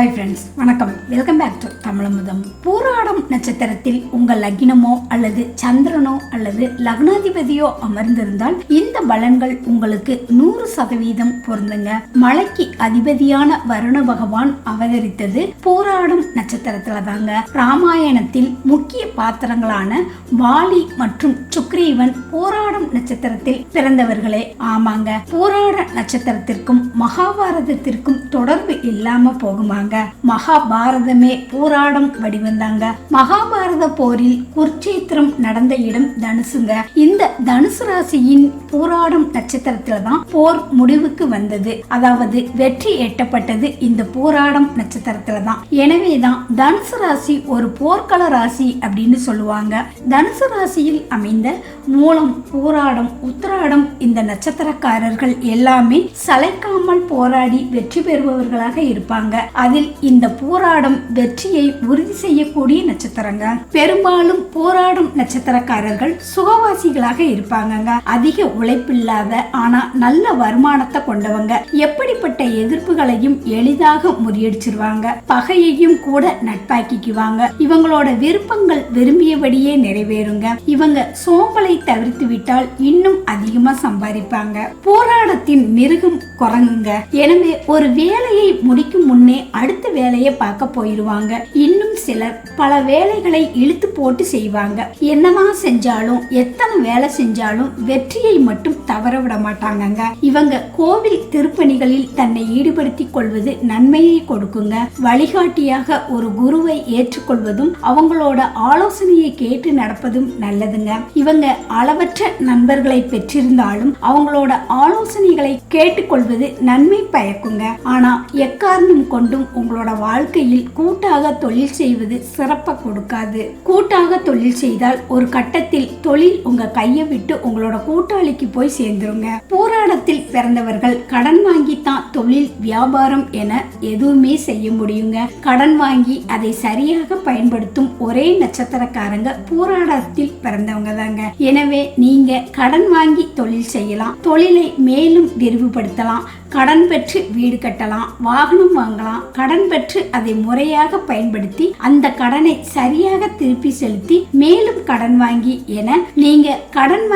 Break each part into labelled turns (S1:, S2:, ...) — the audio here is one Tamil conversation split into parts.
S1: ஹாய் ஃப்ரெண்ட்ஸ், வணக்கம். Welcome back to Tamizhamudham. பூராடம் நட்சத்திரத்தில் உங்கள் லக்னமோ அல்லது சந்திரனோ அல்லது லக்னாதிபதியோ அமர்ந்திருந்தால் இந்த பலன்கள் உங்களுக்கு 100% பொருந்துங்க. மலைக்கு அதிபதியான வருண பகவான் அவதரித்தது பூராடம் நட்சத்திரத்துல தாங்க. ராமாயணத்தில் முக்கிய பாத்திரங்களான வாலி மற்றும் சுக்ரீவன் பூராடம் நட்சத்திரத்தில் பிறந்தவர்களே. ஆமாங்க, பூராட நட்சத்திரத்திற்கும் மகாபாரதத்திற்கும் தொடர்பு இல்லாம போகுமாங்க. மகாபாரதமே பூராடம் வடிவந்தாங்க. மகாபாரத போரில் குருட்சேத்திரம் நடந்த இடம் தனுசுங்க. இந்த தனுசு ராசியின் பூராடம் நட்சத்திரத்துல தான் போர் முடிவுக்கு வந்தது. அதாவது வெற்றி எட்டப்பட்டது இந்த பூராடம் நட்சத்திரத்துல தான். எனவேதான் தனுசு ராசி ஒரு போர்க்கள ராசி அப்படின்னு சொல்லுவாங்க. தனுசு ராசியில் அமைந்த மூலம், பூராடம், உத்திராடம் இந்த நட்சத்திரக்காரர்கள் எல்லாமே சளைக்காமல் போராடி வெற்றி பெறுபவர்களாக இருப்பாங்க. அதில் இந்த போராடம் வெற்றியை உறுதி செய்யக்கூடிய நட்சத்திரங்க. பெரும்பாலும் போராடும் நட்சத்திரக்காரர்கள் சுகவாசிகளாக இருப்பாங்க. அதிக உழைப்பில்லாத ஆனா நல்ல வருமானத்தை கொண்டவங்க. எப்படிப்பட்ட எதிர்ப்புகளையும் எளிதாக முறியடிச்சிருவாங்க. பகையையும் கூட நட்பாக்கிக்குவாங்க. இவங்களோட விருப்பங்கள் விரும்பியபடியே நிறைவேறுங்க. இவங்க சோம்பலை தவிர்த்து விட்டால் இன்னும் அதிகமா சம்பாதிப்பாங்க. போராடத்தின் மிருகம் குரங்குங்க. எனவே ஒரு வேலையை முடிக்கும் முன்னே அடுத்த வேலையை பார்க்க போயிருவாங்க. இன்னும் சிலர் பல வேலைகளை இழுத்து போட்டு செய்வாங்க. என்னதான் செஞ்சாலும் எத்தனை வேலை செஞ்சாலும் வெற்றியை மட்டும் தவற விட மாட்டாங்க. இவங்க கோவில் திருப்பணிகளில் தன்னை ஈடுபடுத்திக் கொள்வது நன்மையை கொடுக்குங்க. வழிகாட்டியாக ஒரு குருவை ஏற்றுக்கொள்வதும் அவங்களோட ஆலோசனையை கேட்டு நடப்பதும் நல்லதுங்க. இவங்க அளவற்ற நண்பர்களை பெற்றிருந்தாலும் அவங்களோட ஆலோசனைகளை கேட்டுக்கொள்வது நன்மை பயக்குங்க. ஆனா எக்காரணம் கொண்டும் உங்களோட வாழ்க்கையில் கூட்டாக தொழில் செய்வது சிறப்பை கொடுக்காது. கூட்டாக தொழில் செய்தால் ஒரு கட்டத்தில் தொழில் உங்க கையை விட்டு உங்களோட கூட்டாளிக்கு போய் சேர்ந்துருங்க. போராடத்தில் பிறந்தவர்கள் கடன் வாங்கித்தான் தொழில் வியாபாரம் என எதுவுமே செய்ய முடியுங்க. கடன் வாங்கி அதை சரியாக பயன்படுத்தும் ஒரே நட்சத்திரக்காரங்க போராடத்தில் பிறந்தவங்க தாங்க. எனவே நீங்க கடன் வாங்கி தொழில் செய்யலாம், தொழிலை மேலும் விரிவுபடுத்தலாம், கடன் பெற்று வீடு கட்டலாம், வாகனம் வாங்கலாம். கடன் பெற்று அதை முறையாக பயன்படுத்தி அந்த கடனை சரியாக திருப்பி செலுத்தி மேலும் கடன் வாங்கி என நீங்க கடன்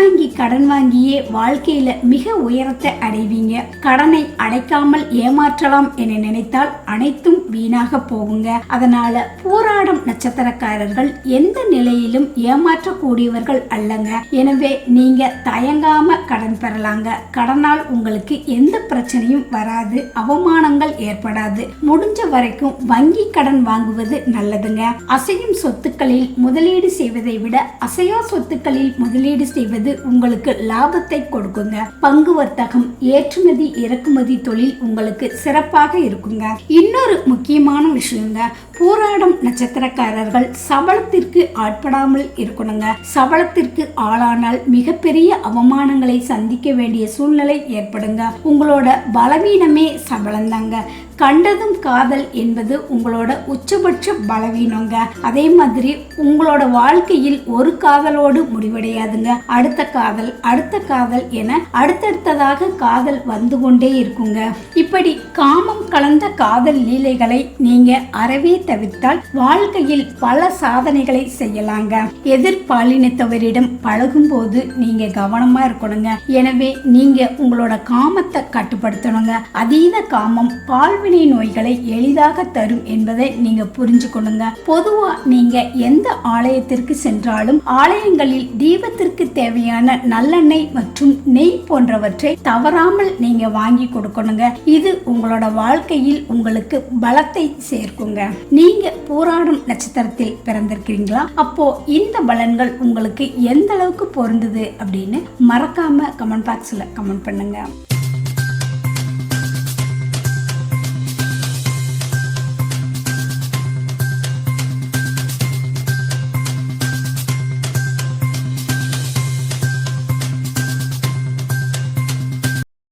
S1: வாங்கியே வாழ்க்கையில மிக உயரத்தை அடைவீங்க. கடனை அடைக்காமல் ஏமாற்றலாம் என நினைத்தால் அனைத்தும் வீணாக போகுங்க. அதனால போராடும் நட்சத்திரக்காரர்கள் எந்த நிலையிலும் ஏமாற்றக்கூடியவர்கள் அல்லங்க. எனவே நீங்க தயங்காம கடன் பெறலாங்க. கடனால் உங்களுக்கு எந்த பிரச்சனையும் வராது, அவமானங்கள் ஏற்படாது. முடிஞ்ச வரைக்கும் வங்கி கடன் வாங்குவது நல்லதுங்க. அசையும் சொத்துக்களில் முதலீடு செய்வதை விட அசையா சொத்துக்களில் முதலீடு செய்வது உங்களுக்கு லாபத்தை கொடுக்குங்க. பங்கு வர்த்தகம், ஏற்றுமதி இறக்குமதி தொழில் உங்களுக்கு சிறப்பாக இருக்குங்க. இன்னொரு முக்கியமான விஷயங்க, போராடும் நட்சத்திரக்காரர்கள் சபலத்திற்கு ஆட்படாமல் இருக்கணுங்க. சபலத்திற்கு ஆளானால் மிகப்பெரிய அவமானங்களை சந்திக்க வேண்டிய சூழ்நிலை ஏற்படுங்க. உங்களோட பலவீனமே சபலந்தாங்க. கண்டதும் காதல் என்பது உங்களோட உச்சபட்ச பலவீனங்க. அதே மாதிரி உங்களோட வாழ்க்கையில் ஒரு காதலோடு முடிவடையாதுங்க. அடுத்த காதல் என அடுத்தடுத்ததாக காதல் வந்து கொண்டே இருக்குங்க. இப்படி காமம் கலந்த காதல் லீலைகளை நீங்க அறவே தவிர்த்தால் வாழ்க்கையில் பல சாதனைகளை செய்யலாங்க. எதிர்பாலினத்தவரிடம் பழகும் போது நீங்க கவனமா இருக்கணுங்க. எனவே நீங்க உங்களோட காமத்தை கட்டுப்படுத்தணுங்க. அதீத காமம் பால்வினை நோய்களை எளிதாக தரும் என்பதை நீங்க புரிஞ்சுக்கணுங்க. பொதுவா நீங்க எந்த ஆலயத்திற்கு சென்றாலும் ஆலயங்களில் தீபத்திற்கு தேவையான நல்லெண்ணெய் மற்றும் நெய் போன்றவற்றை தவறாமல் நீங்க வாங்கி கொடுக்கணுங்க. இது உங்களோட வாழ்க்கையில் உங்களுக்கு பலத்தை சேர்க்குங்க. நீங்க போராடும் நட்சத்திரத்தில் பிறந்திருக்கிறீங்களா? அப்போ இந்த பலன்கள் உங்களுக்கு எந்த அளவுக்கு பொருந்தது அப்படின்னு மறக்காம கமெண்ட் பாக்ஸ்ல கமெண்ட் பண்ணுங்க.